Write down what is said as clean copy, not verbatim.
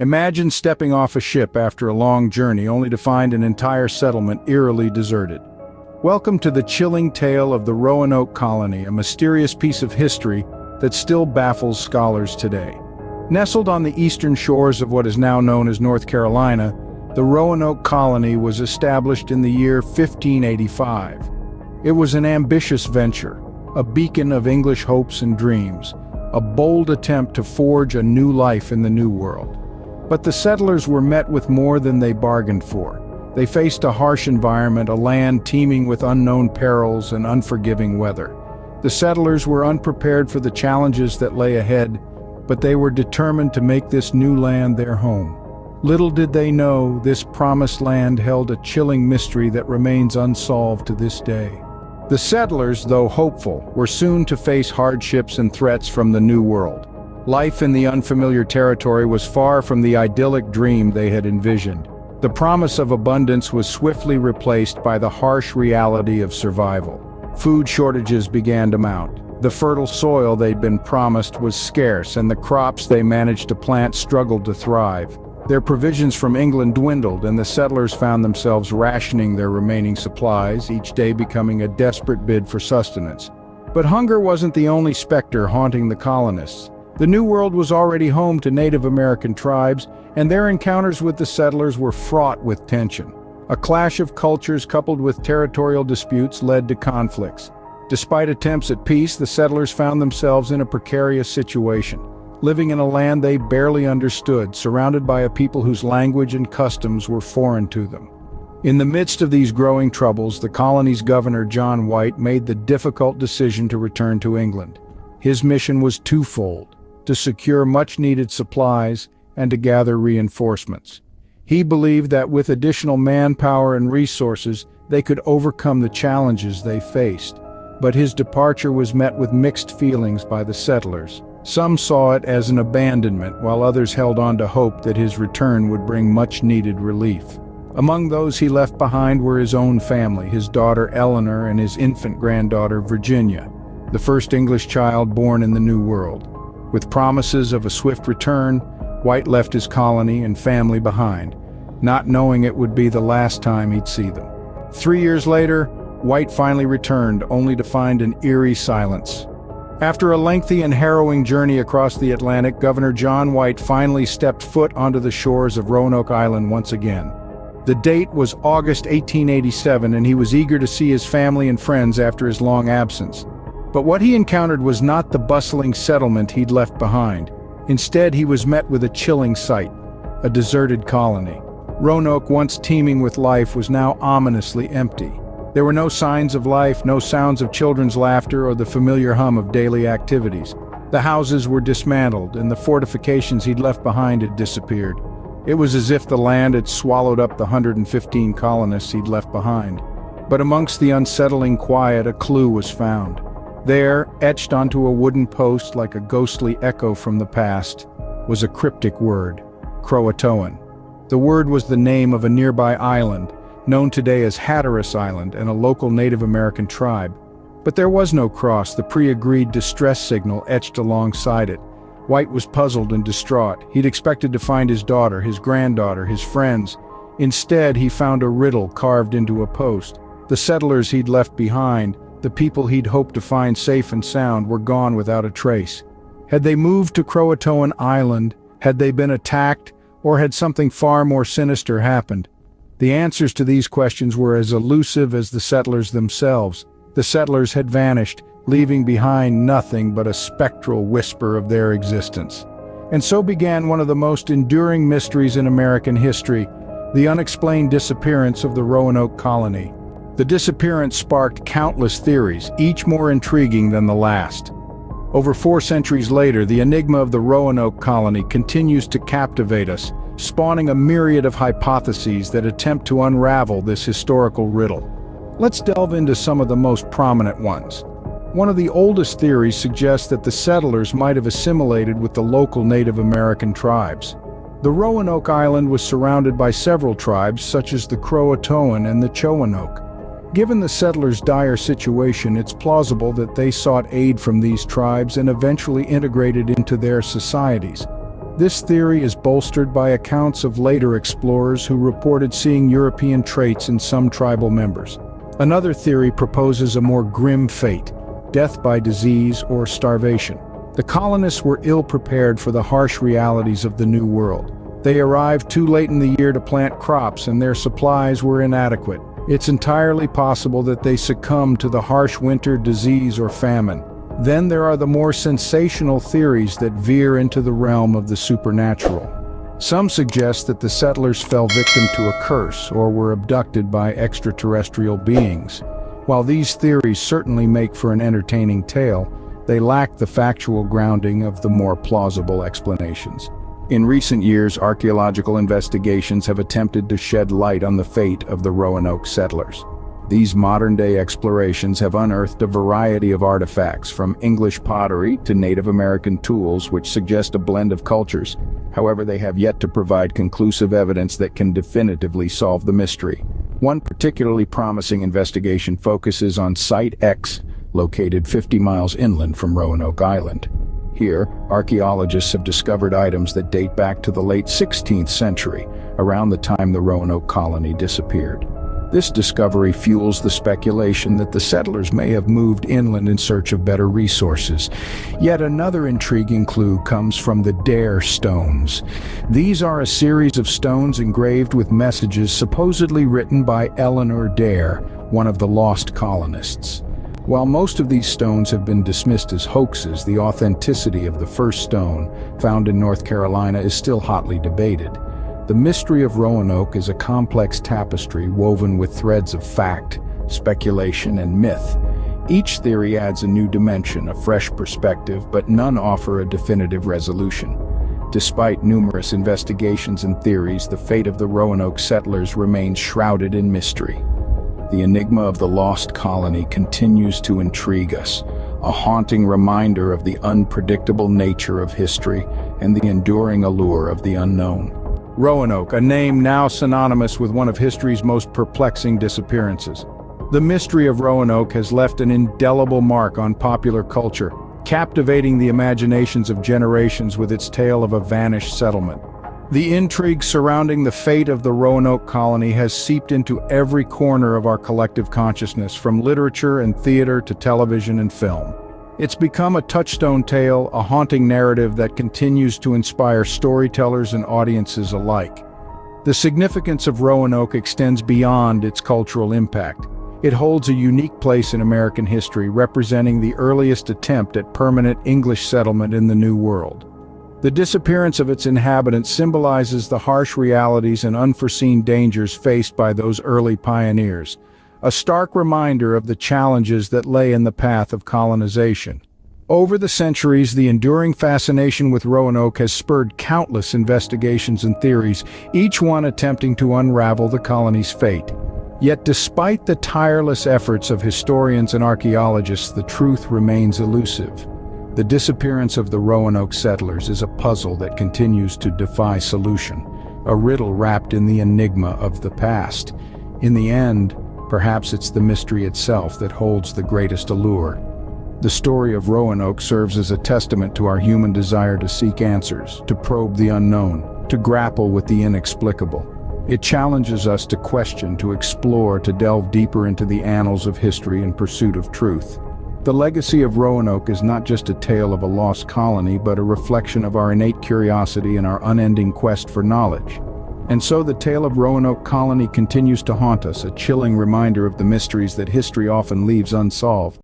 Imagine stepping off a ship after a long journey only to find an entire settlement eerily deserted. Welcome to the chilling tale of the Roanoke Colony, a mysterious piece of history that still baffles scholars today. Nestled on the eastern shores of what is now known as North Carolina, the Roanoke Colony was established in the year 1585. It was an ambitious venture, a beacon of English hopes and dreams, a bold attempt to forge a new life in the New World. But the settlers were met with more than they bargained for. They faced a harsh environment, a land teeming with unknown perils and unforgiving weather. The settlers were unprepared for the challenges that lay ahead, but they were determined to make this new land their home. Little did they know, this promised land held a chilling mystery that remains unsolved to this day. The settlers, though hopeful, were soon to face hardships and threats from the New World. Life in the unfamiliar territory was far from the idyllic dream they had envisioned. The promise of abundance was swiftly replaced by the harsh reality of survival. Food shortages began to mount. The fertile soil they'd been promised was scarce, and the crops they managed to plant struggled to thrive. Their provisions from England dwindled, and the settlers found themselves rationing their remaining supplies, each day becoming a desperate bid for sustenance. But hunger wasn't the only specter haunting the colonists. The New World was already home to Native American tribes, and their encounters with the settlers were fraught with tension. A clash of cultures coupled with territorial disputes led to conflicts. Despite attempts at peace, the settlers found themselves in a precarious situation, living in a land they barely understood, surrounded by a people whose language and customs were foreign to them. In the midst of these growing troubles, the colony's governor, John White, made the difficult decision to return to England. His mission was twofold: to secure much-needed supplies and to gather reinforcements. He believed that with additional manpower and resources, they could overcome the challenges they faced. But his departure was met with mixed feelings by the settlers. Some saw it as an abandonment, while others held on to hope that his return would bring much-needed relief. Among those he left behind were his own family, his daughter Eleanor and his infant granddaughter Virginia, the first English child born in the New World. With promises of a swift return, White left his colony and family behind, not knowing it would be the last time he'd see them. 3 years later, White finally returned, only to find an eerie silence. After a lengthy and harrowing journey across the Atlantic, Governor John White finally stepped foot onto the shores of Roanoke Island once again. The date was August 1887, and he was eager to see his family and friends after his long absence. But what he encountered was not the bustling settlement he'd left behind. Instead, he was met with a chilling sight: a deserted colony. Roanoke, once teeming with life, was now ominously empty. There were no signs of life, no sounds of children's laughter or the familiar hum of daily activities. The houses were dismantled, and the fortifications he'd left behind had disappeared. It was as if the land had swallowed up the 115 colonists he'd left behind. But amongst the unsettling quiet, a clue was found. There, etched onto a wooden post like a ghostly echo from the past, was a cryptic word: Croatoan. The word was the name of a nearby island, known today as Hatteras Island, and a local Native American tribe. But there was no cross, the pre-agreed distress signal etched alongside it. White was puzzled and distraught. He'd expected to find his daughter, his granddaughter, his friends. Instead, he found a riddle carved into a post. The settlers he'd left behind, the people he'd hoped to find safe and sound, were gone without a trace. Had they moved to Croatoan Island? Had they been attacked? Or had something far more sinister happened? The answers to these questions were as elusive as the settlers themselves. The settlers had vanished, leaving behind nothing but a spectral whisper of their existence. And so began one of the most enduring mysteries in American history: the unexplained disappearance of the Roanoke Colony. The disappearance sparked countless theories, each more intriguing than the last. Over 4 centuries later, the enigma of the Roanoke Colony continues to captivate us, spawning a myriad of hypotheses that attempt to unravel this historical riddle. Let's delve into some of the most prominent ones. One of the oldest theories suggests that the settlers might have assimilated with the local Native American tribes. The Roanoke Island was surrounded by several tribes, such as the Croatoan and the Roanoke. Given the settlers' dire situation, it's plausible that they sought aid from these tribes and eventually integrated into their societies. This theory is bolstered by accounts of later explorers who reported seeing European traits in some tribal members. Another theory proposes a more grim fate, death by disease or starvation. The colonists were ill-prepared for the harsh realities of the New World. They arrived too late in the year to plant crops, and their supplies were inadequate. It's entirely possible that they succumbed to the harsh winter, disease, or famine. Then there are the more sensational theories that veer into the realm of the supernatural. Some suggest that the settlers fell victim to a curse or were abducted by extraterrestrial beings. While these theories certainly make for an entertaining tale, they lack the factual grounding of the more plausible explanations. In recent years, archaeological investigations have attempted to shed light on the fate of the Roanoke settlers. These modern-day explorations have unearthed a variety of artifacts, from English pottery to Native American tools, which suggest a blend of cultures. However, they have yet to provide conclusive evidence that can definitively solve the mystery. One particularly promising investigation focuses on Site X, located 50 miles inland from Roanoke Island. Here, archaeologists have discovered items that date back to the late 16th century, around the time the Roanoke Colony disappeared. This discovery fuels the speculation that the settlers may have moved inland in search of better resources. Yet another intriguing clue comes from the Dare stones. These are a series of stones engraved with messages supposedly written by Eleanor Dare, one of the lost colonists. While most of these stones have been dismissed as hoaxes, the authenticity of the first stone, found in North Carolina, is still hotly debated. The mystery of Roanoke is a complex tapestry woven with threads of fact, speculation, and myth. Each theory adds a new dimension, a fresh perspective, but none offer a definitive resolution. Despite numerous investigations and theories, the fate of the Roanoke settlers remains shrouded in mystery. The enigma of the lost colony continues to intrigue us, a haunting reminder of the unpredictable nature of history and the enduring allure of the unknown. Roanoke, a name now synonymous with one of history's most perplexing disappearances. The mystery of Roanoke has left an indelible mark on popular culture, captivating the imaginations of generations with its tale of a vanished settlement. The intrigue surrounding the fate of the Roanoke colony has seeped into every corner of our collective consciousness, from literature and theater to television and film. It's become a touchstone tale, a haunting narrative that continues to inspire storytellers and audiences alike. The significance of Roanoke extends beyond its cultural impact. It holds a unique place in American history, representing the earliest attempt at permanent English settlement in the New World. The disappearance of its inhabitants symbolizes the harsh realities and unforeseen dangers faced by those early pioneers, a stark reminder of the challenges that lay in the path of colonization. Over the centuries, the enduring fascination with Roanoke has spurred countless investigations and theories, each one attempting to unravel the colony's fate. Yet despite the tireless efforts of historians and archaeologists, the truth remains elusive. The disappearance of the Roanoke settlers is a puzzle that continues to defy solution, a riddle wrapped in the enigma of the past. In the end, perhaps it's the mystery itself that holds the greatest allure. The story of Roanoke serves as a testament to our human desire to seek answers, to probe the unknown, to grapple with the inexplicable. It challenges us to question, to explore, to delve deeper into the annals of history in pursuit of truth. The legacy of Roanoke is not just a tale of a lost colony, but a reflection of our innate curiosity and our unending quest for knowledge. And so the tale of Roanoke Colony continues to haunt us, a chilling reminder of the mysteries that history often leaves unsolved.